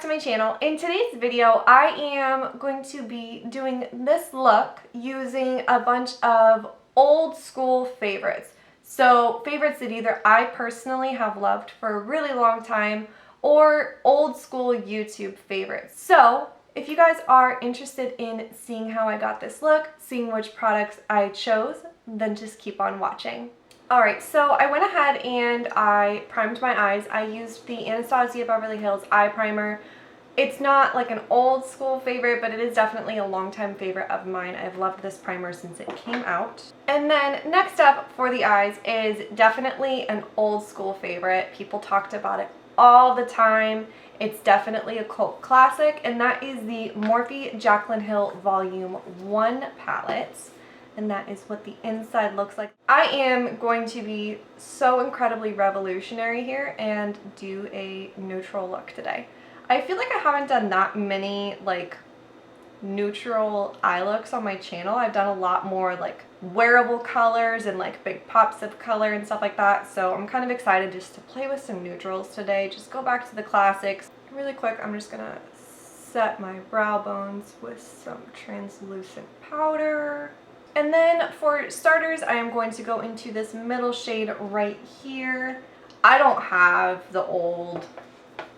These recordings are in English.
to my channel. In today's video, I am going to be doing this look using a bunch of old school favorites. So favorites that either I personally have loved for a really long time or old school YouTube favorites. So if you guys are interested in seeing how I got this look, seeing which products I chose, then just keep on watching. Alright, so I went ahead and I primed my eyes. I used the Anastasia Beverly Hills eye primer. It's not like an old school favorite, but it is definitely a longtime favorite of mine. I've loved this primer since it came out. And then next up for the eyes is definitely an old school favorite. People talked about it all the time. It's definitely a cult classic, and that is the Morphe Jaclyn Hill Volume 1 palette. And that is what the inside looks like. I am going to be so incredibly revolutionary here and do a neutral look today. I feel like I haven't done that many like neutral eye looks on my channel. I've done a lot more like wearable colors and like big pops of color and stuff like that. So I'm kind of excited just to play with some neutrals today. Just go back to the classics. Really quick, I'm just gonna set my brow bones with some translucent powder. And then for starters, I am going to go into this middle shade right here. I don't have the old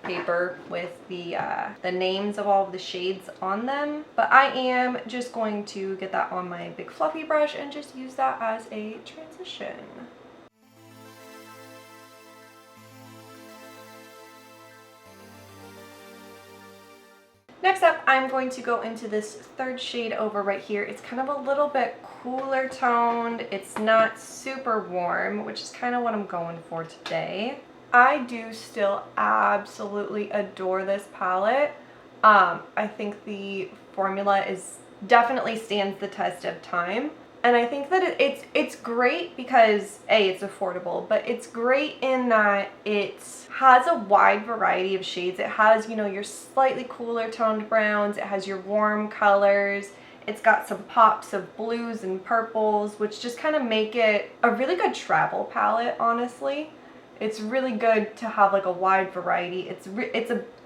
paper with the names of all of the shades on them, but I am just going to get that on my big fluffy brush and just use that as a transition. Next up, I'm going to go into this third shade over right here. It's kind of a little bit cooler toned. It's not super warm, which is kind of what I'm going for today. I do still absolutely adore this palette. I think the formula is definitely stands the test of time. And I think that it's great because A, it's affordable, but it's great in that it has a wide variety of shades. It has, you know, your slightly cooler toned browns, it has your warm colors, it's got some pops of blues and purples, which just kind of make it a really good travel palette, honestly. It's really good to have like a wide variety. It's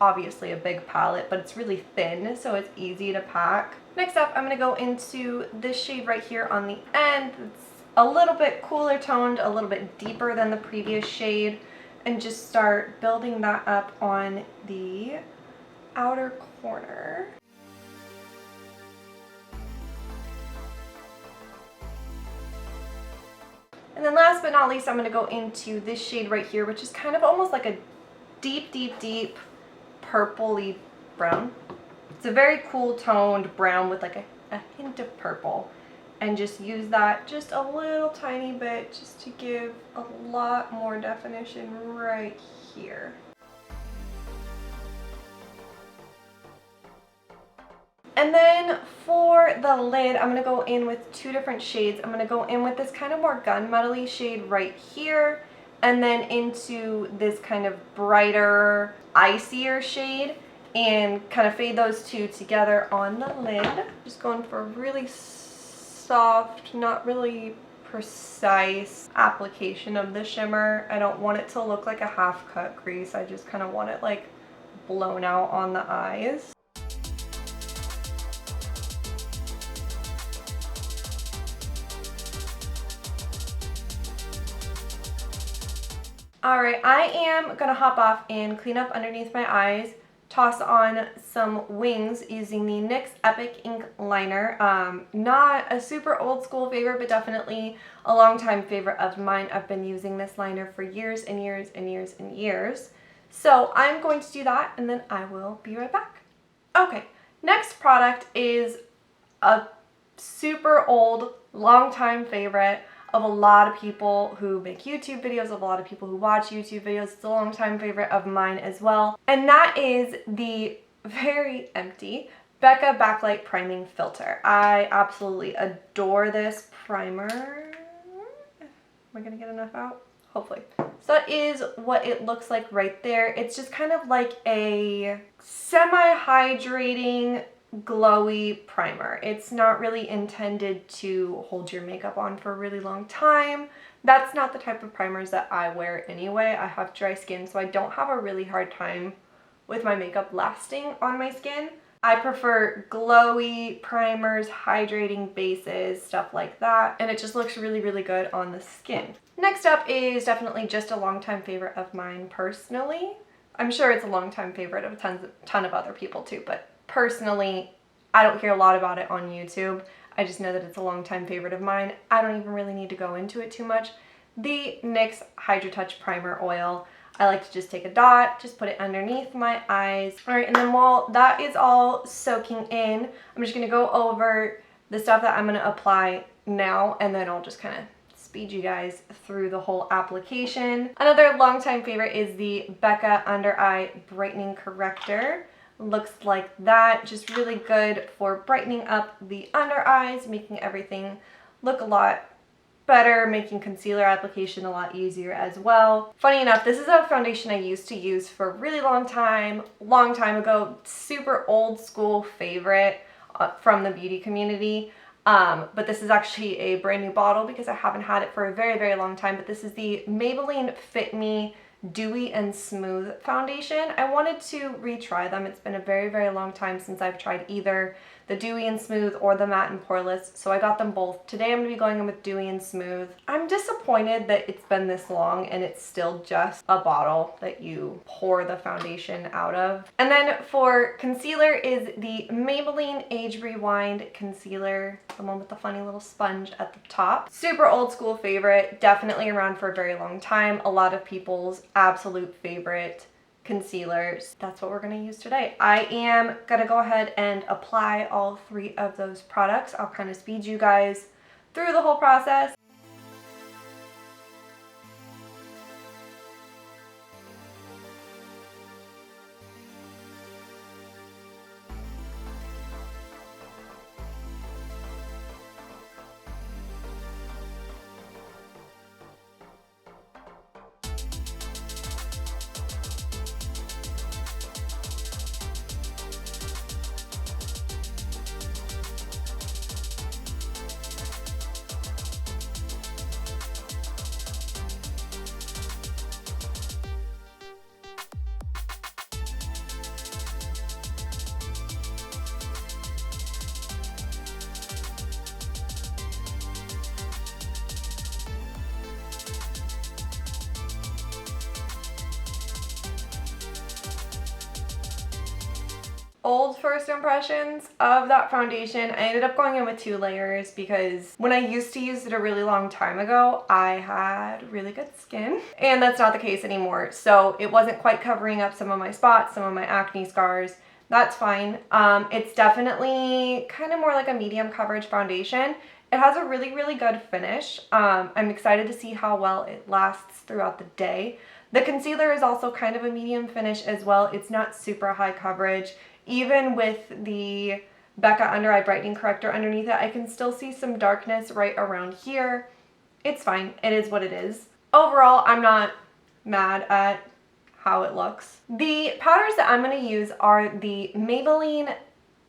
obviously a big palette, but it's really thin, so it's easy to pack. Next up, I'm going to go into this shade right here on the end. It's a little bit cooler toned, a little bit deeper than the previous shade, and just start building that up on the outer corner. And then last but not least, I'm going to go into this shade right here, which is kind of almost like a deep, deep, deep purpley brown. It's a very cool toned brown with like a hint of purple. And just use that just a little tiny bit just to give a lot more definition right here. And then for the lid, I'm going to go in with two different shades. I'm going to go in with this kind of more gunmetal-y shade right here, and then into this kind of brighter, icier shade, and kind of fade those two together on the lid. Just going for a really soft, not really precise application of the shimmer. I don't want it to look like a half-cut crease. I just kind of want it like blown out on the eyes. Alright, I am going to hop off and clean up underneath my eyes, toss on some wings using the NYX Epic Ink Liner. Not a super old school favorite, but definitely a longtime favorite of mine. I've been using this liner for years and years and years and years. So I'm going to do that and then I will be right back. Okay, next product is a super old, longtime favorite of a lot of people who make YouTube videos, of a lot of people who watch YouTube videos. It's a longtime favorite of mine as well. And that is the very empty Becca Backlight Priming Filter. I absolutely adore this primer. Am I gonna get enough out? Hopefully. So that is what it looks like right there. It's just kind of like a semi-hydrating glowy primer. It's not really intended to hold your makeup on for a really long time. That's not the type of primers that I wear anyway. I have dry skin, so I don't have a really hard time with my makeup lasting on my skin. I prefer glowy primers, hydrating bases, stuff like that, and it just looks really, really good on the skin. Next up is definitely just a longtime favorite of mine personally. I'm sure it's a longtime favorite of a ton of other people too, but personally, I don't hear a lot about it on YouTube. I just know that it's a longtime favorite of mine. I don't even really need to go into it too much. The NYX Hydra Touch Primer Oil. I like to just take a dot, just put it underneath my eyes. All right, and then while that is all soaking in, I'm just gonna go over the stuff that I'm gonna apply now, and then I'll just kind of speed you guys through the whole application. Another longtime favorite is the Becca Under Eye Brightening Corrector. Looks like that, just really good for brightening up the under eyes, making everything look a lot better, making concealer application a lot easier as well. Funny enough, this is a foundation I used to use for a really long time ago, super old school favorite from the beauty community. But this is actually a brand new bottle because I haven't had it for a very, very long time. But this is the Maybelline Fit Me Dewy and Smooth foundation. I wanted to retry them. It's been a very, very long time since I've tried either the Dewy and Smooth or the Matte and Poreless, so I got them both. Today I'm going to be going in with Dewy and Smooth. I'm disappointed that it's been this long and it's still just a bottle that you pour the foundation out of. And then for concealer is the Maybelline Age Rewind Concealer, the one with the funny little sponge at the top. Super old school favorite, definitely around for a very long time. A lot of people's absolute favorite concealers. That's what we're going to use today. I am going to go ahead and apply all three of those products. I'll kind of speed you guys through the whole process. Old first impressions of that foundation. I ended up going in with 2 layers because when I used to use it a really long time ago, I had really good skin, and that's not the case anymore. So it wasn't quite covering up some of my spots, some of my acne scars. That's fine. It's definitely kind of more like a medium coverage foundation. It has a really, really good finish. I'm excited to see how well it lasts throughout the day. The concealer is also kind of a medium finish as well. It's not super high coverage. Even with the Becca Under Eye Brightening Corrector underneath it, I can still see some darkness right around here. It's fine. It is what it is. Overall, I'm not mad at how it looks. The powders that I'm going to use are the Maybelline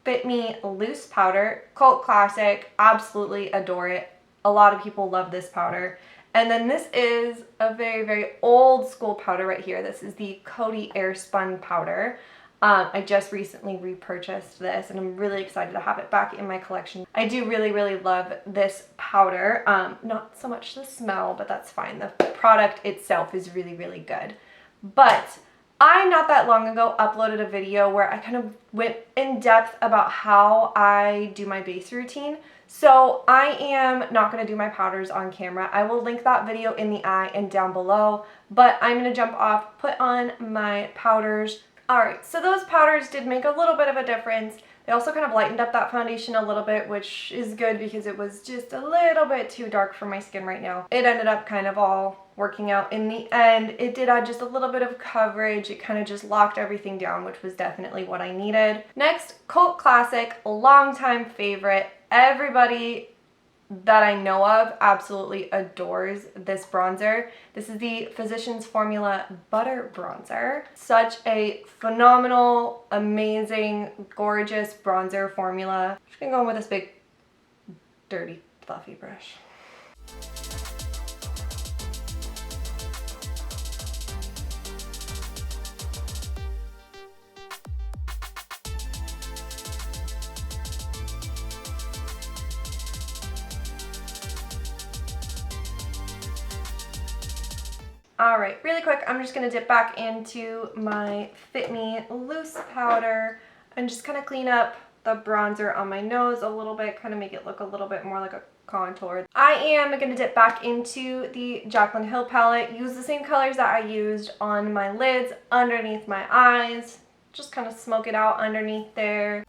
Fit Me Loose Powder. Cult classic. Absolutely adore it. A lot of people love this powder. And then this is a very, very old school powder right here. This is the Coty Airspun powder. I just recently repurchased this and I'm really excited to have it back in my collection. I do really, really love this powder. Not so much the smell, but that's fine. The product itself is really, really good. But I, not that long ago, uploaded a video where I kind of went in depth about how I do my base routine. So I am not going to do my powders on camera. I will link that video in the eye and down below, but I'm going to jump off, put on my powders. Alright, so those powders did make a little bit of a difference. They also kind of lightened up that foundation a little bit, which is good because it was just a little bit too dark for my skin right now. It ended up kind of all working out in the end. It did add just a little bit of coverage. It kind of just locked everything down, which was definitely what I needed. Next, cult classic, longtime favorite. Everybody that I know of absolutely adores this bronzer. This is the Physicians Formula Butter Bronzer. Such a phenomenal, amazing, gorgeous bronzer formula. I'm just gonna go in with this big, dirty, fluffy brush. Alright, really quick, I'm just going to dip back into my Fit Me loose powder and just kind of clean up the bronzer on my nose a little bit, kind of make it look a little bit more like a contour. I am going to dip back into the Jaclyn Hill palette, use the same colors that I used on my lids, underneath my eyes, just kind of smoke it out underneath there.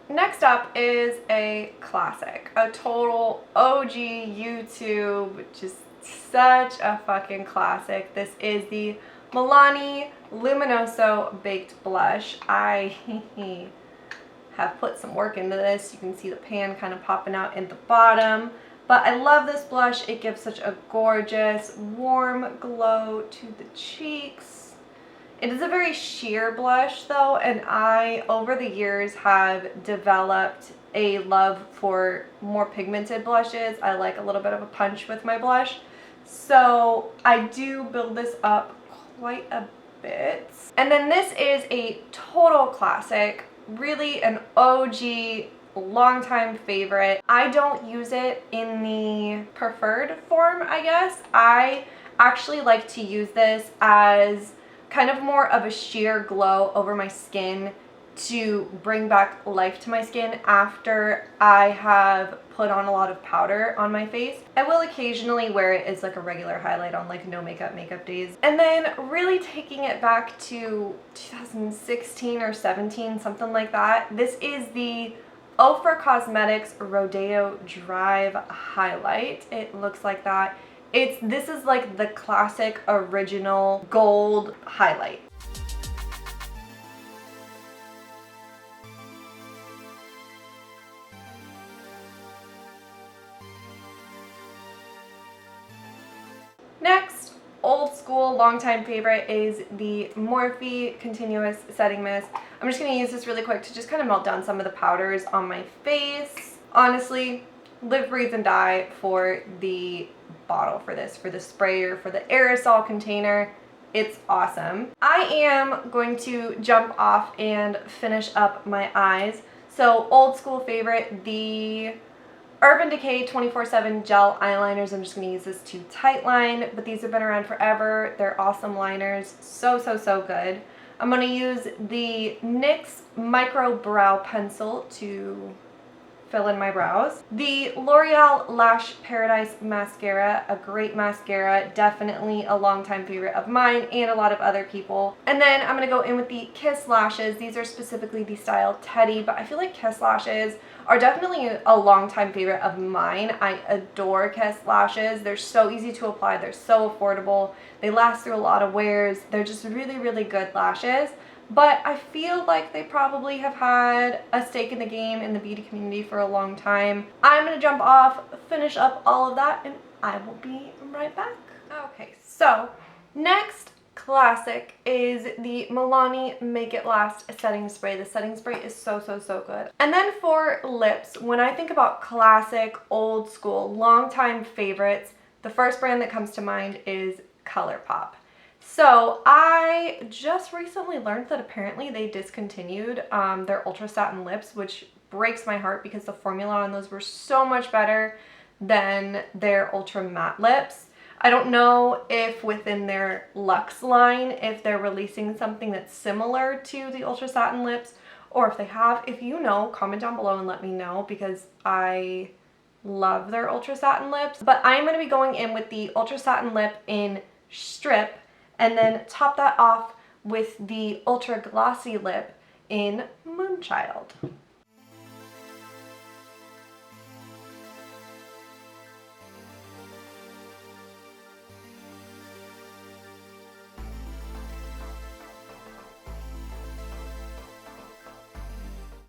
Next up is a classic, a total OG YouTube, just such a fucking classic. This is the Milani Luminoso Baked Blush. I have put some work into this. You can see the pan kind of popping out in the bottom. But I love this blush. It gives such a gorgeous, warm glow to the cheeks. It is a very sheer blush though, and I, over the years, have developed a love for more pigmented blushes. I like a little bit of a punch with my blush. So I do build this up quite a bit. And then this is a total classic, really an OG, longtime favorite. I don't use it in the preferred form, I guess. I actually like to use this as kind of more of a sheer glow over my skin to bring back life to my skin after I have put on a lot of powder on my face. I will occasionally wear it as like a regular highlight on like no makeup days. And then really taking it back to 2016 or 17, something like that. This is the Ofra Cosmetics Rodeo Drive Highlight. It looks like that. This is like the classic original gold highlight. Next, old school, longtime favorite is the Morphe Continuous Setting Mist. I'm just going to use this really quick to just kind of melt down some of the powders on my face. Honestly, live, breathe, and die for the bottle for this, for the sprayer, for the aerosol container. It's awesome. I am going to jump off and finish up my eyes. So old school favorite, the Urban Decay 24/7 gel eyeliners. I'm just going to use this to tightline, but these have been around forever. They're awesome liners. So good. I'm going to use the NYX Micro Brow Pencil to fill in my brows. The L'Oreal Lash Paradise Mascara, a great mascara, definitely a longtime favorite of mine and a lot of other people. And then I'm gonna go in with the Kiss lashes. These are specifically the style Teddy, but I feel like Kiss lashes are definitely a longtime favorite of mine. I adore Kiss lashes. They're so easy to apply. They're so affordable. They last through a lot of wears. They're just really good lashes. But I feel like they probably have had a stake in the game in the beauty community for a long time. I'm going to jump off, finish up all of that, and I will be right back. Okay, so next classic is the Milani Make It Last setting spray. The setting spray is so good. And then for lips, when I think about classic, old school, longtime favorites, the first brand that comes to mind is ColourPop. So I just recently learned that apparently they discontinued their Ultra Satin lips, which breaks my heart because the formula on those were so much better than their Ultra Matte lips. I don't know if within their Luxe line, if they're releasing something that's similar to the Ultra Satin lips, or if they have. If you know, comment down below and let me know, because I love their Ultra Satin lips. But I'm going to be going in with the Ultra Satin lip in Strip, and then top that off with the Ultra Glossy lip in Moonchild.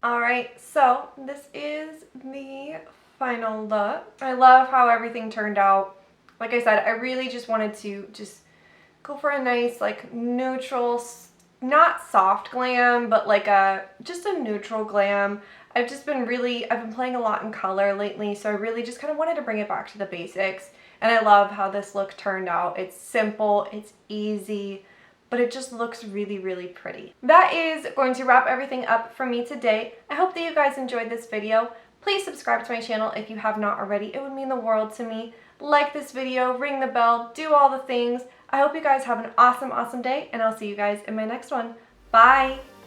Alright, so this is the final look. I love how everything turned out. Like I said, I really just wanted to go for a nice like neutral not soft glam, but like just a neutral glam. I've been playing a lot in color lately, so I really just kind of wanted to bring it back to the basics. And I love how this look turned out. It's simple, it's easy, but it just looks really, really pretty. That is going to wrap everything up for me today. I hope that you guys enjoyed this video. Please subscribe to my channel if you have not already. It would mean the world to me. Like this video, ring the bell, do all the things. I hope you guys have an awesome, awesome day, and I'll see you guys in my next one. Bye!